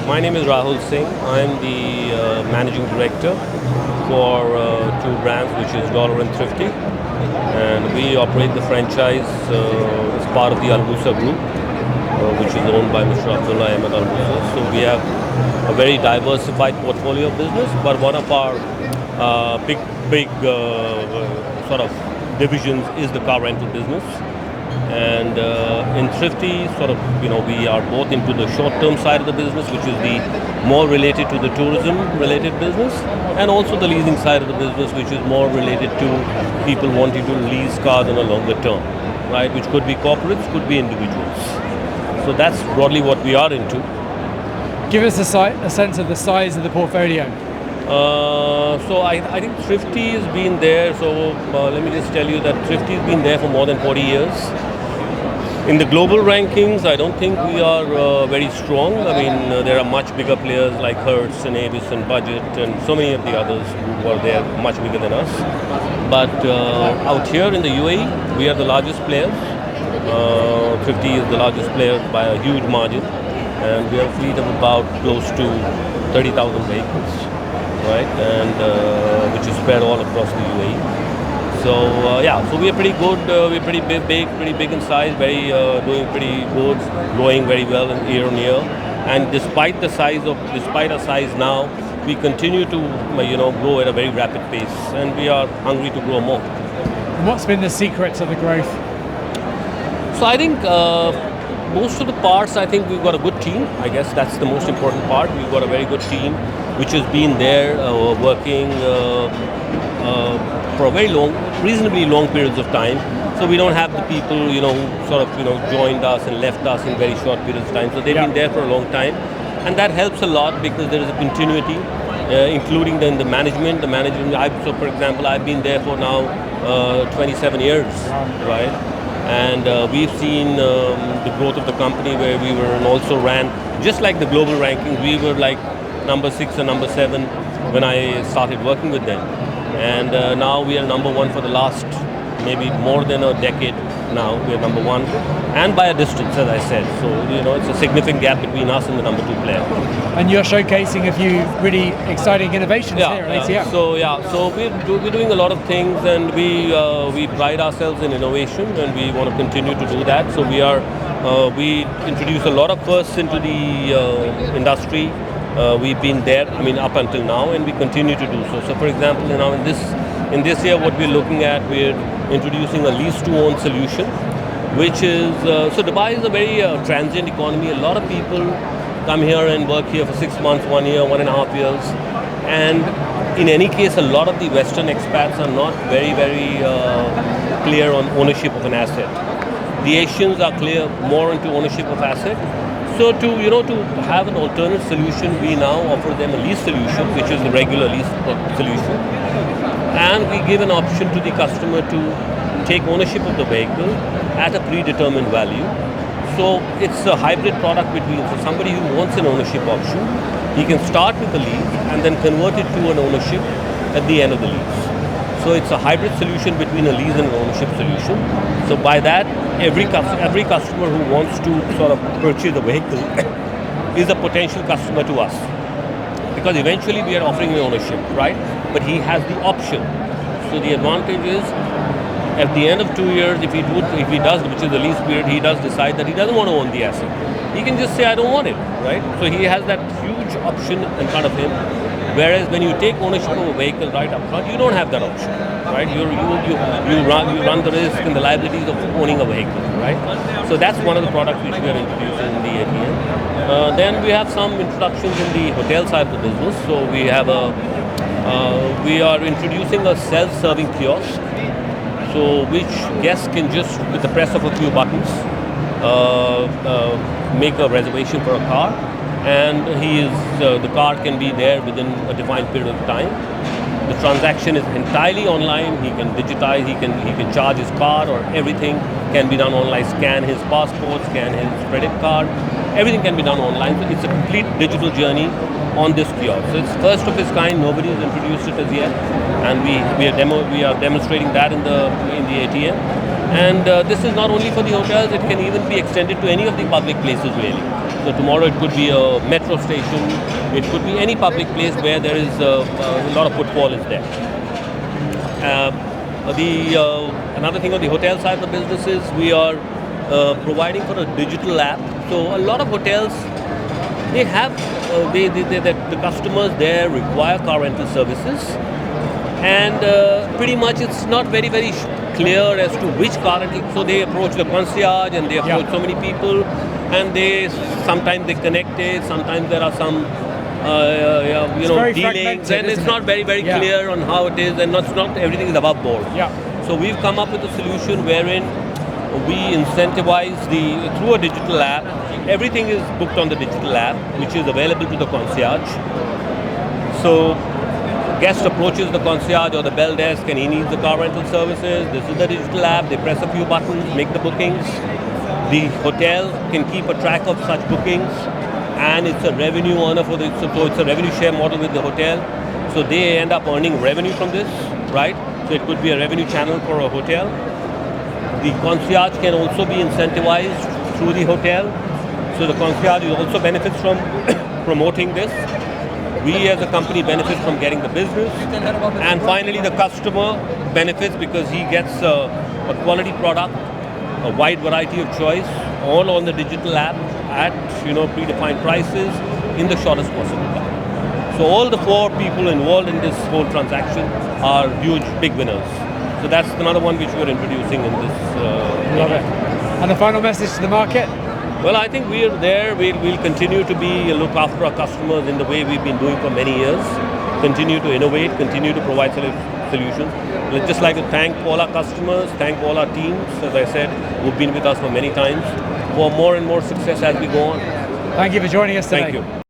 My name is Rahul Singh. I'm the managing director for two brands, which is Dollar and Thrifty. And we operate the franchise as part of the Almoosa group, which is owned by Mr. Abdullah Ahmed Almoosa. So we have a very diversified portfolio of business, but one of our big sort of divisions is the car rental business. And in Thrifty, we are both into the short-term side of the business, which is the more related to the tourism-related business, and also the leasing side of the business, which is more related to people wanting to lease cars on a longer term, right? Which could be corporates, could be individuals. So that's broadly what we are into. Give us a sense of the size of the portfolio. So I think Thrifty has been there. So let me just tell you that Thrifty has been there for more than 40 years. In the global rankings, I don't think we are very strong. I mean, there are much bigger players like Hertz and Avis and Budget and so many of the others who are there much bigger than us. But out here in the UAE, we are the largest players. Thrifty is the largest player by a huge margin. And we have a fleet of about close to 30,000 vehicles, right? And which is spread all across the UAE. So so we are pretty good. We're pretty big in size. Doing pretty good, growing very well year on year. And despite our size now, we continue to grow at a very rapid pace, and we are hungry to grow more. And what's been the secret of the growth? So I think most of the parts, I think we've got a good team. I guess that's the most important part. We've got a very good team, which has been there working for a reasonably long periods of time. So we don't have the people, who joined us and left us in very short periods of time. So they've been there for a long time, and that helps a lot because there is a continuity, including the management. So for example, I've been there for now 27 years, right? And we've seen the growth of the company where we were and also ran, just like the global rankings, we were like number 6 or number 7 when I started working with them. And now we are number 1 for the last maybe more than a decade now. We are number 1, and by a distance, as I said. So, it's a significant gap between us and the number 2 player. And you're showcasing a few really exciting innovations here at ATM. So we're doing a lot of things, and we pride ourselves in innovation, and we want to continue to do that. So we introduce a lot of firsts into the industry. We've been there, up until now, and we continue to do so. So, for example, in this year, what we're looking at, we're introducing a lease-to-own solution, which is so Dubai is a very transient economy. A lot of people come here and work here for 6 months, 1 year, 1.5 years, and in any case, a lot of the Western expats are not very clear on ownership of an asset. The Asians are clear more into ownership of asset. So to have an alternate solution, we now offer them a lease solution, which is the regular lease solution, and we give an option to the customer to take ownership of the vehicle at a predetermined value. So it's a hybrid product between somebody who wants an ownership option, he can start with a lease and then convert it to an ownership at the end of the lease. So it's a hybrid solution between a lease and an ownership solution. So by that, every customer who wants to sort of purchase a vehicle is a potential customer to us, because eventually we are offering the ownership, right? But he has the option. So the advantage is, at the end of 2 years, if he does, which is the lease period, he does decide that he doesn't want to own the asset. He can just say, I don't want it, right? So he has that huge option in front of him. Whereas when you take ownership of a vehicle right up front, you don't have that option, right? You run the risk and the liabilities of owning a vehicle, right? So that's one of the products which we are introducing in the ATM. Then we have some introductions in the hotel side of the business. So we are introducing a self-serving kiosk, so which guests can just, with the press of a few buttons, make a reservation for a car. And the car can be there within a defined period of time. The transaction is entirely online. He can digitize, he can charge his card, or everything can be done online. Scan his passport, scan his credit card. Everything can be done online. So it's a complete digital journey on this kiosk. So it's first of its kind. Nobody has introduced it as yet, and we are demonstrating that in the ATM. And this is not only for the hotels, it can even be extended to any of the public places really. So tomorrow it could be a metro station, it could be any public place where there is a lot of footfall is there. Another thing on the hotel side of the business is we are providing for a digital app. So a lot of hotels, they have the customers there require car rental services, and pretty much it's not very clear as to which car rental. So they approach the concierge and they approach so many people, and sometimes they connect it, sometimes there are some dealings, and it's not very clear on how it is, and not everything is above board. So we've come up with a solution wherein we incentivize through a digital app. Everything is booked on the digital app, which is available to the concierge. So guest approaches the concierge or the bell desk and he needs the car rental services. This is the digital app. They press a few buttons, make the bookings. The hotel can keep a track of such bookings, and it's a revenue earner so it's a revenue share model with the hotel. So they end up earning revenue from this, right? So it could be a revenue channel for a hotel. The concierge can also be incentivized through the hotel. So the concierge also benefits from promoting this. We as a company benefit from getting the business. And finally the customer benefits because he gets a quality product, a wide variety of choice, all on the digital app at predefined prices in the shortest possible time. So all the 4 people involved in this whole transaction are huge, big winners. So that's another one which we're introducing in this. Love it. And the final message to the market? Well, I think we're there. We'll continue to look after our customers in the way we've been doing for many years. Continue to innovate, continue to provide solutions. We'd just like to thank all our customers, thank all our teams, as I said, who've been with us for many times, for more and more success as we go on. Thank you for joining us today. Thank you.